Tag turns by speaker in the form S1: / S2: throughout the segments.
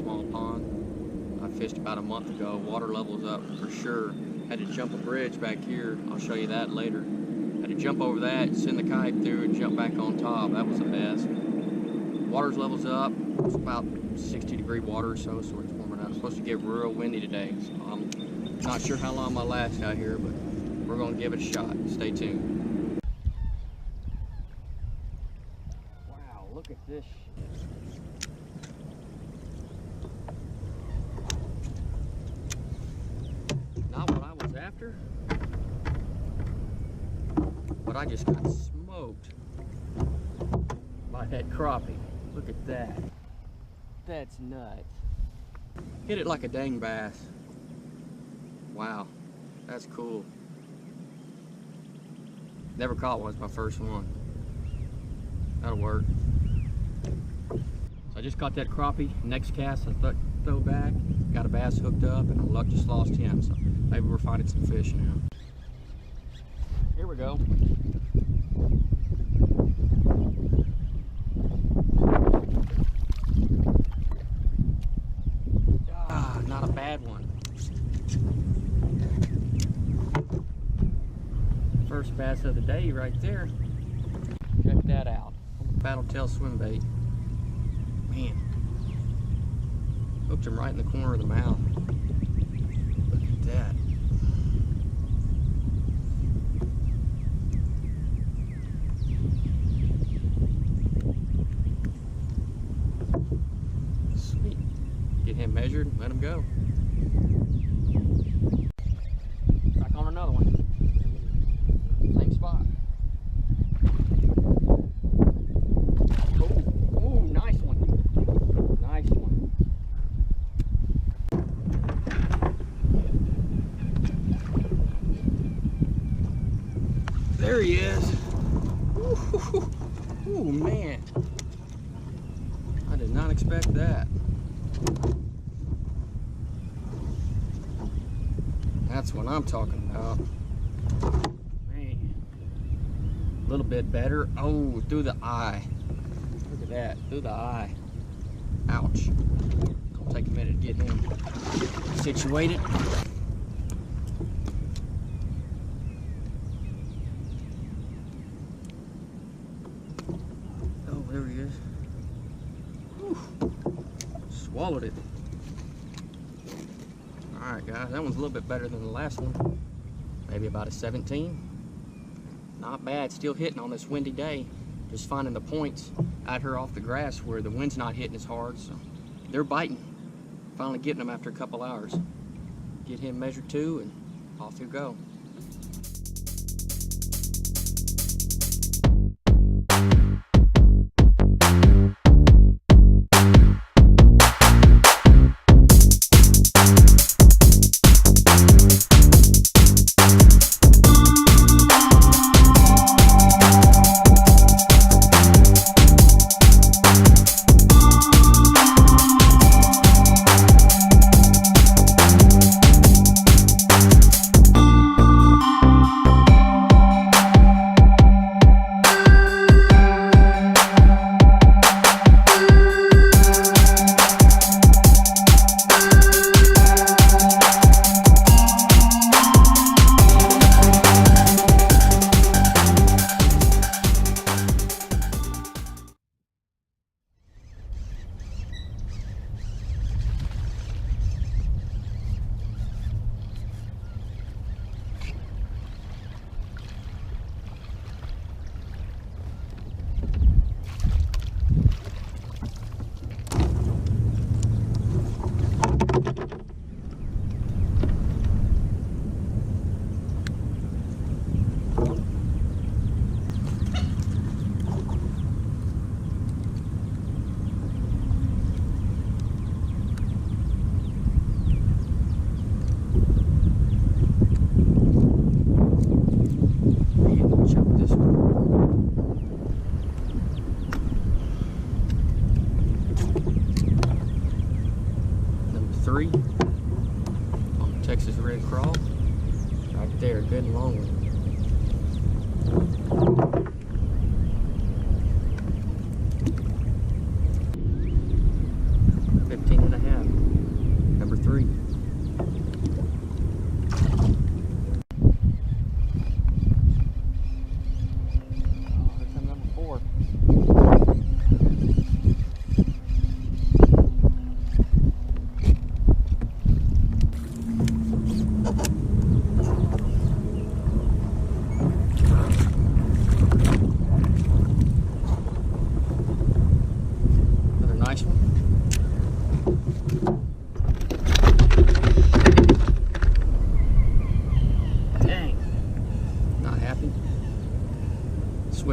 S1: small pond. I fished about a month ago. Water level's up for sure. Had to jump a bridge back here. I'll show you that later. Had to jump over that, send the kite through, and jump back on top. That was the best. Water's level's up. It's about 60-degree water or so it's warming up. It's supposed to get real windy today. So I'm not sure how long my last out here, but we're gonna give it a shot. Stay tuned. Wow, look at this shit. Not what I was after, but I just got smoked by that crappie. Look at that. That's nuts. Hit it like a dang bass. Wow, that's cool. Never caught one, it's my first one. That'll work. So I just caught that crappie. Next cast I throw back, got a bass hooked up, and I just lost him. So maybe we're finding some fish now. Here we go. Ah, not a bad one. First bass of the day right there. Check that out. Battle tail swim bait. Man, hooked him right in the corner of the mouth. Look at that. Sweet. Get him measured, let him go. Back on another one. Same spot. Oh, nice one. Nice one. There he is. Oh man. I did not expect that. That's what I'm talking about. Man. A little bit better. Oh, through the eye. Look at that. Through the eye. Ouch. Gonna take a minute to get him situated. Oh, there he is. Whew. Swallowed it. Alright guys, that one's a little bit better than the last one. Maybe about a 17. Not bad, still hitting on this windy day. Just finding the points out here off the grass where the wind's not hitting as hard, so they're biting. Finally getting them after a couple hours. Get him measured too, and off you go. Texas red crawl. Right there, good and long one. 15 and a half.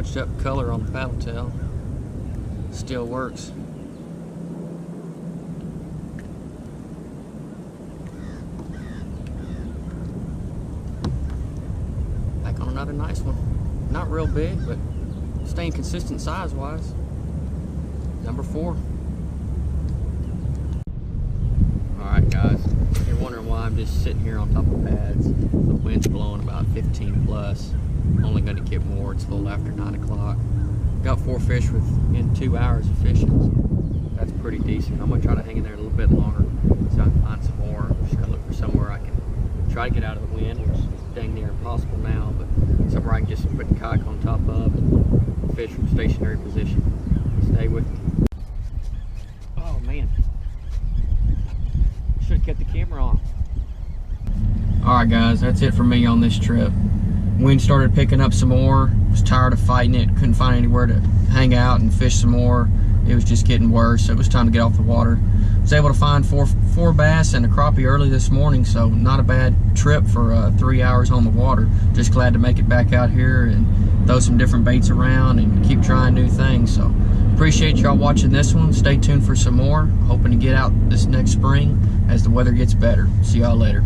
S1: switched up color on the paddle tail. Still works. Back on another nice one. Not real big, but staying consistent size-wise. Number 4. Alright guys, if you're wondering why I'm just sitting here on top of pads, the wind's blowing about 15 plus. Only going to get more, it's a little after 9 o'clock. Got 4 fish within 2 hours of fishing, so that's pretty decent. I'm going to try to hang in there a little bit longer so I can find some more. I'm just going to look for somewhere I can try to get out of the wind, which is dang near impossible now, but somewhere I can just put the kayak on top of and fish from stationary position. Stay with me. Oh man, should have kept the camera on. Alright guys, that's it for me on this trip. Wind started picking up some more. Was tired of fighting it, couldn't find anywhere to hang out and fish some more. It was just getting worse, so it was time to get off the water. Was able to find four bass and a crappie early this morning, so not a bad trip for 3 hours on the water. Just glad to make it back out here and throw some different baits around and keep trying new things. So appreciate y'all watching this one. Stay tuned for some more. Hoping to get out this next spring as the weather gets better. See y'all later.